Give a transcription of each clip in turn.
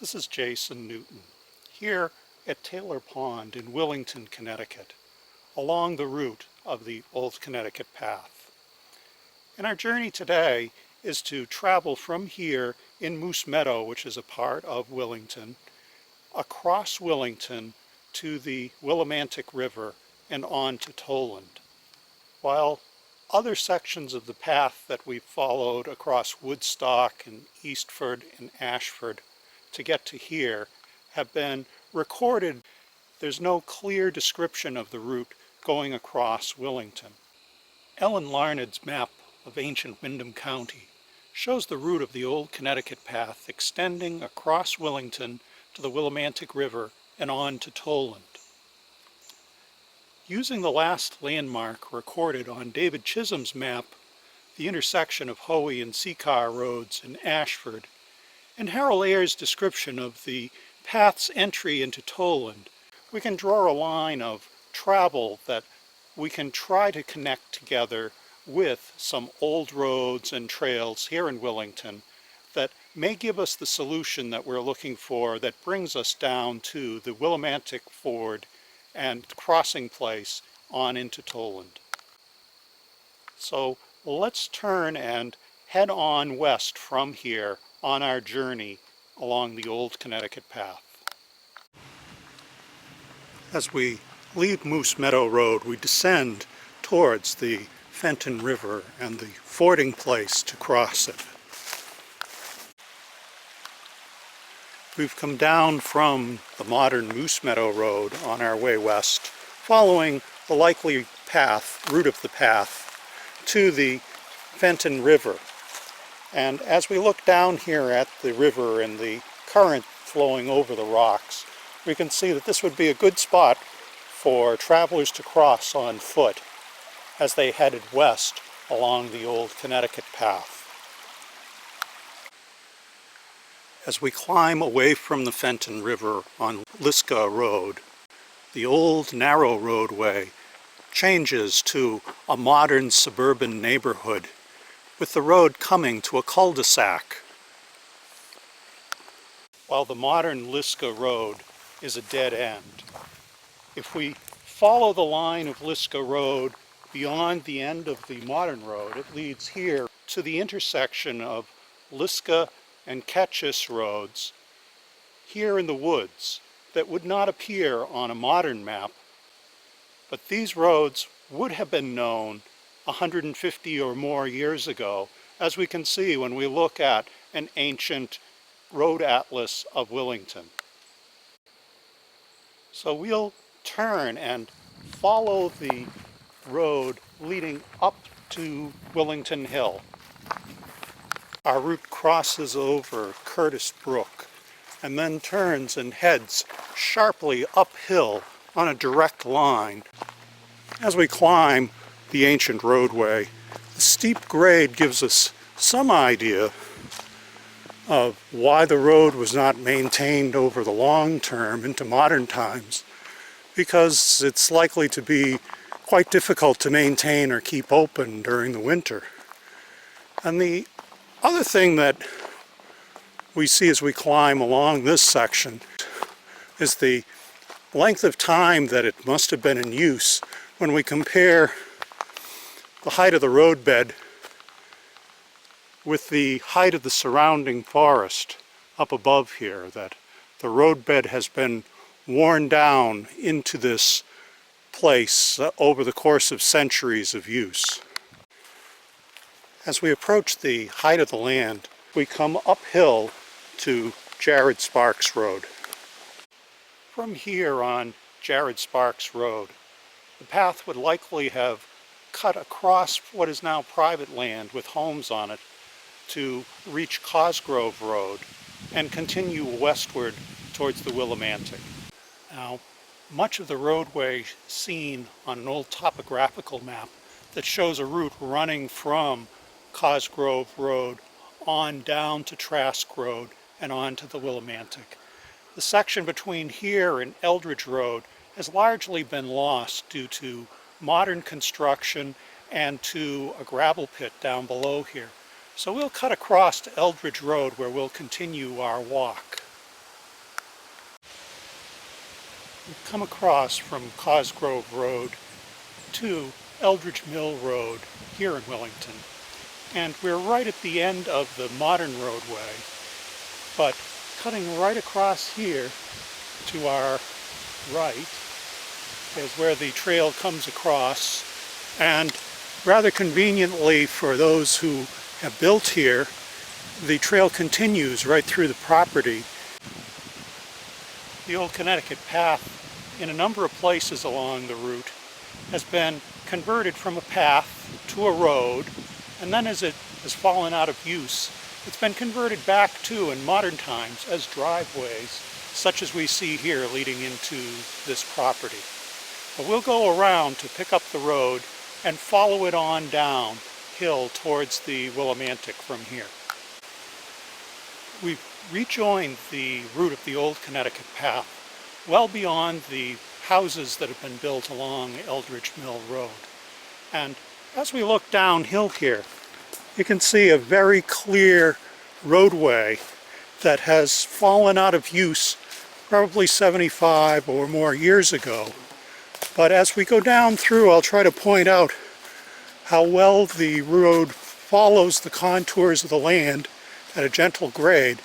This is Jason Newton, here at Taylor Pond in Willington, Connecticut, along the route of the Old Connecticut Path. And our journey today is to travel from here in Moose Meadow, which is a part of Willington, across Willington to the Willimantic River and on to Tolland. While other sections of the path that we followed across Woodstock and Eastford and Ashford to get to here have been recorded, there's no clear description of the route going across Willington. Ellen Larned's map of ancient Windham County shows the route of the Old Connecticut Path extending across Willington to the Willimantic River and on to Tolland. Using the last landmark recorded on David Chisholm's map, the intersection of Hoey and Seacar roads in Ashford, and Harold Ayer's description of the path's entry into Tolland, we can draw a line of travel that we can try to connect together with some old roads and trails here in Willington that may give us the solution that we're looking for that brings us down to the Willimantic Ford and crossing place on into Tolland. So let's turn and head on west from here on our journey along the Old Connecticut Path. As we leave Moose Meadow Road, we descend towards the Fenton River and the fording place to cross it. We've come down from the modern Moose Meadow Road on our way west, following the likely path, route of the path, to the Fenton River. And as we look down here at the river and the current flowing over the rocks, we can see that this would be a good spot for travelers to cross on foot as they headed west along the Old Connecticut Path. As we climb away from the Fenton River on Liska Road, the old narrow roadway changes to a modern suburban neighborhood, with the road coming to a cul-de-sac. While the modern Liska Road is a dead end, if we follow the line of Liska Road beyond the end of the modern road, it leads here to the intersection of Liska and Ketchis roads here in the woods that would not appear on a modern map, but these roads would have been known 150 or more years ago, as we can see when we look at an ancient road atlas of Willington. So we'll turn and follow the road leading up to Willington Hill. Our route crosses over Curtis Brook and then turns and heads sharply uphill on a direct line. As we climb the ancient roadway, the steep grade gives us some idea of why the road was not maintained over the long term into modern times, because it's likely to be quite difficult to maintain or keep open during the winter. And the other thing that we see as we climb along this section is the length of time that it must have been in use when we compare the height of the roadbed with the height of the surrounding forest up above here, that the roadbed has been worn down into this place over the course of centuries of use. As we approach the height of the land, we come uphill to Jared Sparks Road. From here on Jared Sparks Road, the path would likely have cut across what is now private land with homes on it to reach Cosgrove Road and continue westward towards the Willimantic. Now, much of the roadway seen on an old topographical map that shows a route running from Cosgrove Road on down to Trask Road and on to the Willimantic. The section between here and Eldridge Road has largely been lost due to modern construction and to a gravel pit down below here. So we'll cut across to Eldridge Road where we'll continue our walk. We've come across from Cosgrove Road to Eldridge Mill Road here in Willington. And we're right at the end of the modern roadway, but cutting right across here to our right is where the trail comes across, and rather conveniently for those who have built here, the trail continues right through the property. The Old Connecticut Path in a number of places along the route has been converted from a path to a road, and then as it has fallen out of use, it's been converted back to, in modern times, as driveways, such as we see here leading into this property. But we'll go around to pick up the road and follow it on downhill towards the Willimantic from here. We've rejoined the route of the Old Connecticut Path well beyond the houses that have been built along Eldridge Mill Road. And as we look downhill here, you can see a very clear roadway that has fallen out of use probably 75 or more years ago. But as we go down through, I'll try to point out how well the road follows the contours of the land at a gentle grade,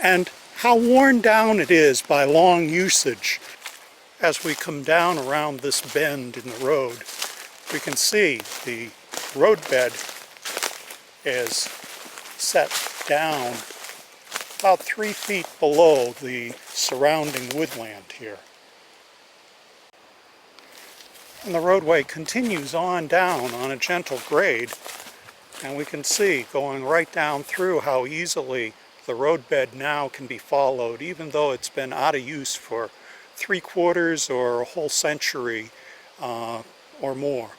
and how worn down it is by long usage. As we come down around this bend in the road, we can see the roadbed is set down about 3 feet below the surrounding woodland here. And the roadway continues on down on a gentle grade, and we can see going right down through how easily the roadbed now can be followed, even though it's been out of use for 3/4 or a whole century or more.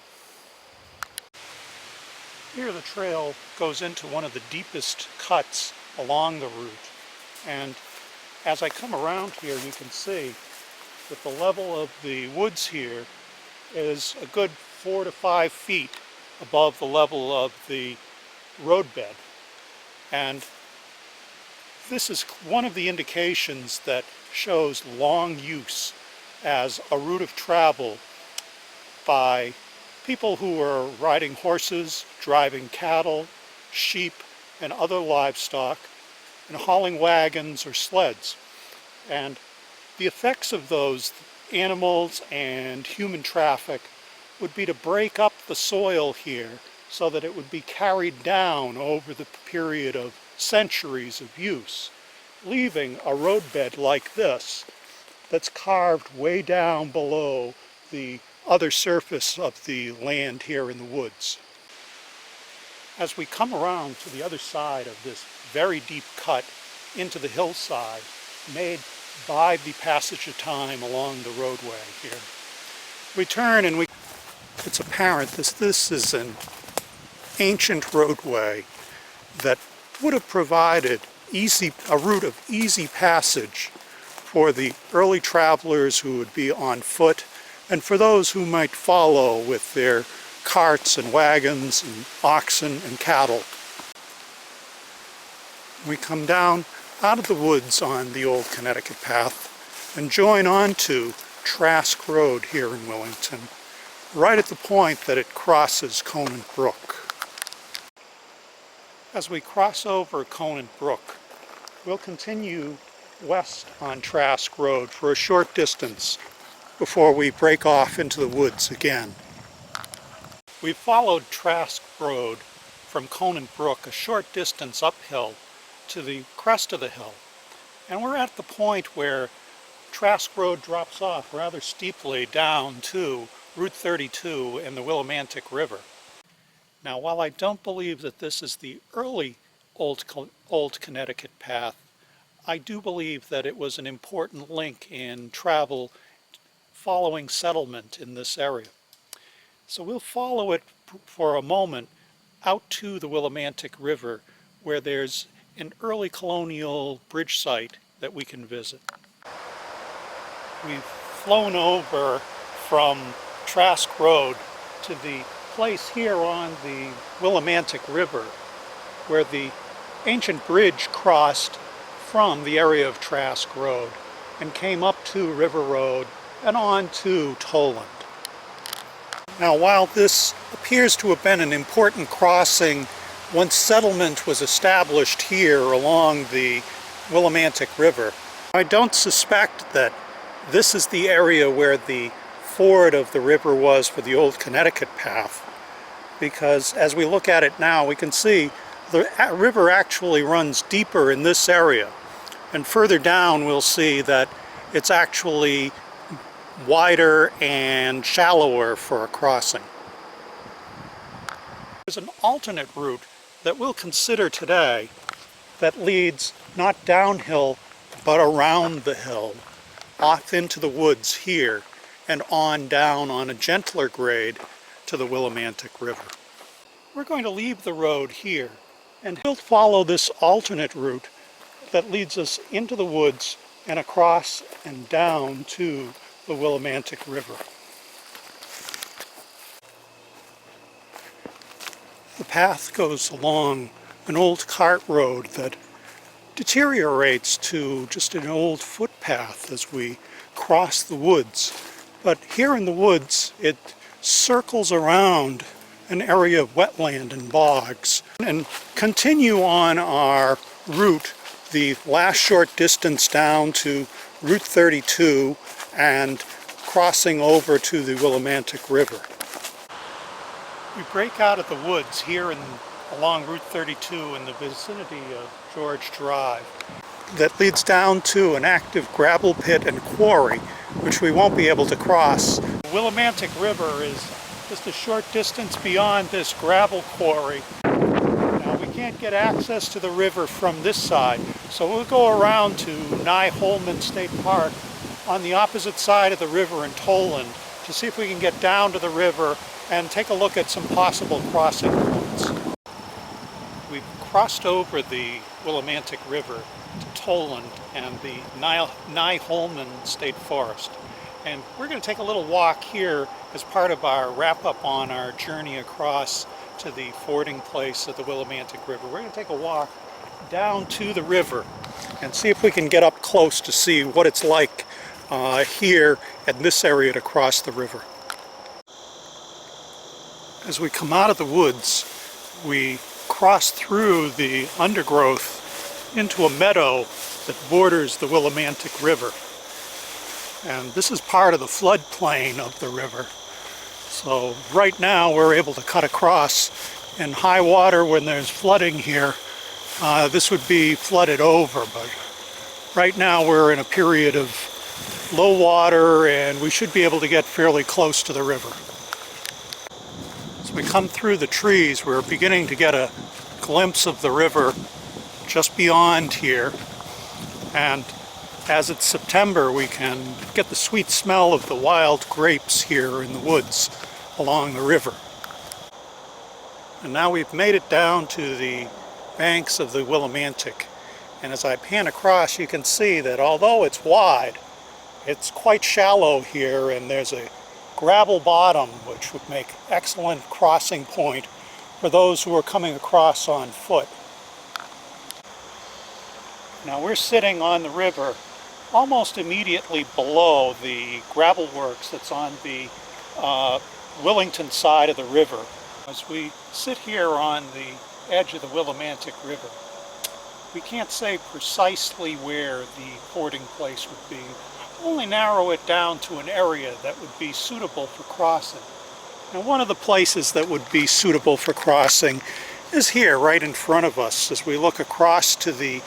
Here the trail goes into one of the deepest cuts along the route, and as I come around here you can see that the level of the woods here is a good 4 to 5 feet above the level of the roadbed. And this is one of the indications that shows long use as a route of travel by people who are riding horses, driving cattle, sheep, and other livestock, and hauling wagons or sleds. And the effects of those animals and human traffic would be to break up the soil here so that it would be carried down over the period of centuries of use, leaving a roadbed like this that's carved way down below the other surface of the land here in the woods. As we come around to the other side of this very deep cut into the hillside made by the passage of time along the roadway here, we turn and it's apparent this is an ancient roadway that would have provided a route of easy passage for the early travelers who would be on foot, and for those who might follow with their carts and wagons and oxen and cattle. We come down out of the woods on the Old Connecticut Path and join on to Trask Road here in Willington, right at the point that it crosses Conant Brook. As we cross over Conant Brook, we'll continue west on Trask Road for a short distance before we break off into the woods again. We've followed Trask Road from Conant Brook a short distance uphill to the crest of the hill, and we're at the point where Trask Road drops off rather steeply down to Route 32 and the Willimantic River. Now, while I don't believe that this is the early Old Connecticut Path, I do believe that it was an important link in travel following settlement in this area. So we'll follow it for a moment out to the Willimantic River, where there's an early colonial bridge site that we can visit. We've flown over from Trask Road to the place here on the Willimantic River where the ancient bridge crossed from the area of Trask Road and came up to River Road and on to Tolland. Now, while this appears to have been an important crossing once settlement was established here along the Willimantic River, I don't suspect that this is the area where the ford of the river was for the Old Connecticut Path, because as we look at it now, we can see the river actually runs deeper in this area, and further down we'll see that it's actually wider and shallower for a crossing. There's an alternate route that we'll consider today that leads not downhill but around the hill, off into the woods here and on down on a gentler grade to the Willimantic River. We're going to leave the road here and we'll follow this alternate route that leads us into the woods and across and down to the Willimantic River. The path goes along an old cart road that deteriorates to just an old footpath as we cross the woods. But here in the woods, it circles around an area of wetland and bogs and continue on our route the last short distance down to Route 32 and crossing over to the Willimantic River. We break out of the woods here along Route 32 in the vicinity of George Drive that leads down to an active gravel pit and quarry, which we won't be able to cross. The Willimantic River is just a short distance beyond this gravel quarry. Now, we can't get access to the river from this side, so we'll go around to Holman State Park on the opposite side of the river in Tolland to see if we can get down to the river and take a look at some possible crossing points. We've crossed over the Willimantic River to Tolland and the Holman State Forest. And we're going to take a little walk here as part of our wrap-up on our journey across to the fording place of the Willimantic River. We're going to take a walk down to the river and see if we can get up close to see what it's like here in this area to cross the river. As we come out of the woods, we cross through the undergrowth into a meadow that borders the Willimantic River. And this is part of the floodplain of the river. So right now we're able to cut across. In high water when there's flooding here, this would be flooded over, but right now we're in a period of low water and we should be able to get fairly close to the river. As we come through the trees, we're beginning to get a glimpse of the river just beyond here, and as it's September we can get the sweet smell of the wild grapes here in the woods along the river. And now we've made it down to the banks of the Willimantic, and as I pan across you can see that although it's wide, it's quite shallow here, and there's a gravel bottom which would make excellent crossing point for those who are coming across on foot. Now we're sitting on the river almost immediately below the gravel works that's on the Willington side of the river. As we sit here on the edge of the Willimantic River, we can't say precisely where the fording place would be. Only narrow it down to an area that would be suitable for crossing. Now, one of the places that would be suitable for crossing is here, right in front of us. As we look across to the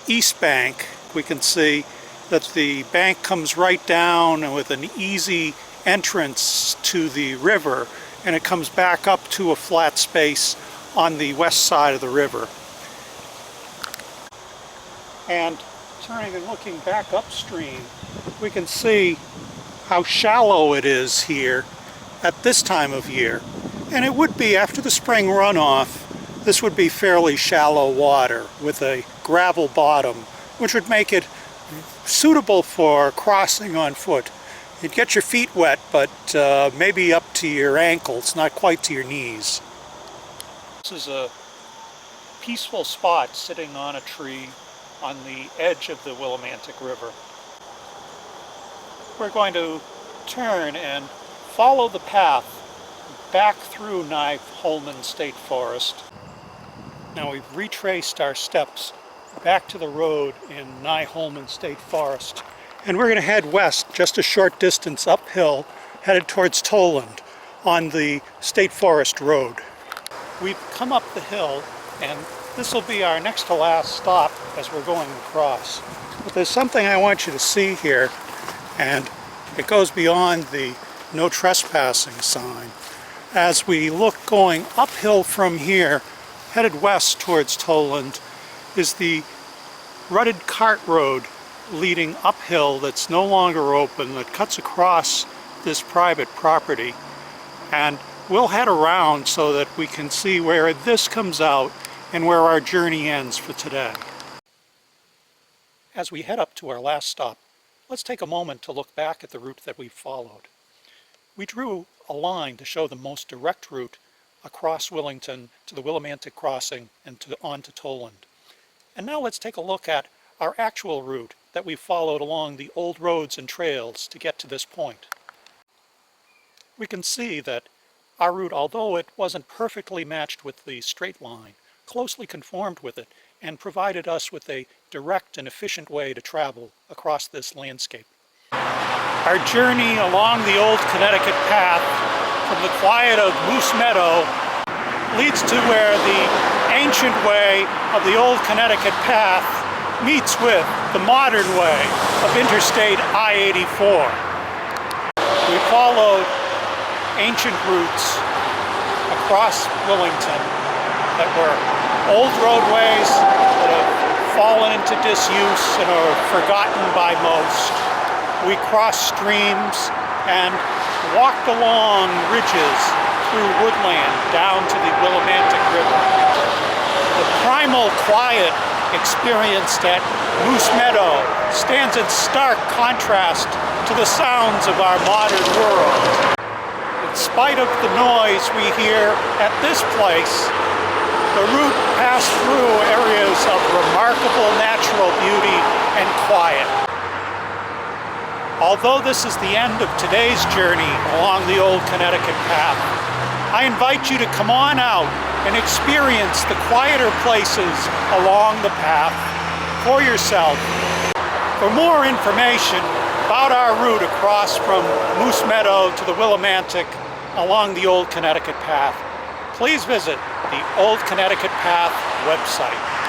east bank, we can see that the bank comes right down with an easy entrance to the river, and it comes back up to a flat space on the west side of the river. And turning and looking back upstream, we can see how shallow it is here at this time of year. And it would be, after the spring runoff, this would be fairly shallow water with a gravel bottom, which would make it suitable for crossing on foot. You'd get your feet wet, but maybe up to your ankles, not quite to your knees. This is a peaceful spot sitting on a tree on the edge of the Willimantic River. we're going to turn and follow the path back through Nye-Holman State Forest. Now we've retraced our steps back to the road in Nye-Holman State Forest, and we're going to head west just a short distance uphill, headed towards Tolland on the State Forest Road. We've come up the hill, and this will be our next to last stop as we're going across. But there's something I want you to see here, and it goes beyond the no trespassing sign. As we look going uphill from here, headed west towards Tolland, is the rutted cart road leading uphill that's no longer open, that cuts across this private property. And we'll head around so that we can see where this comes out and where our journey ends for today. As we head up to our last stop, let's take a moment to look back at the route that we followed. We drew a line to show the most direct route across Willington to the Willimantic crossing and on to Tolland. And now let's take a look at our actual route that we followed along the old roads and trails to get to this point. We can see that our route, although it wasn't perfectly matched with the straight line, closely conformed with it and provided us with a direct and efficient way to travel across this landscape. Our journey along the Old Connecticut Path from the quiet of Moose Meadow leads to where the ancient way of the Old Connecticut Path meets with the modern way of Interstate I-84. We followed ancient routes across Willington that were old roadways that have fallen into disuse and are forgotten by most. We crossed streams and walked along ridges through woodland down to the Willimantic River. The primal quiet experienced at Moose Meadow stands in stark contrast to the sounds of our modern world. In spite of the noise we hear at this place, the route passed through areas of remarkable natural beauty and quiet. Although this is the end of today's journey along the Old Connecticut Path, I invite you to come on out and experience the quieter places along the path for yourself. For more information about our route across from Moose Meadow to the Willimantic along the Old Connecticut Path, please visit the Old Connecticut Path website.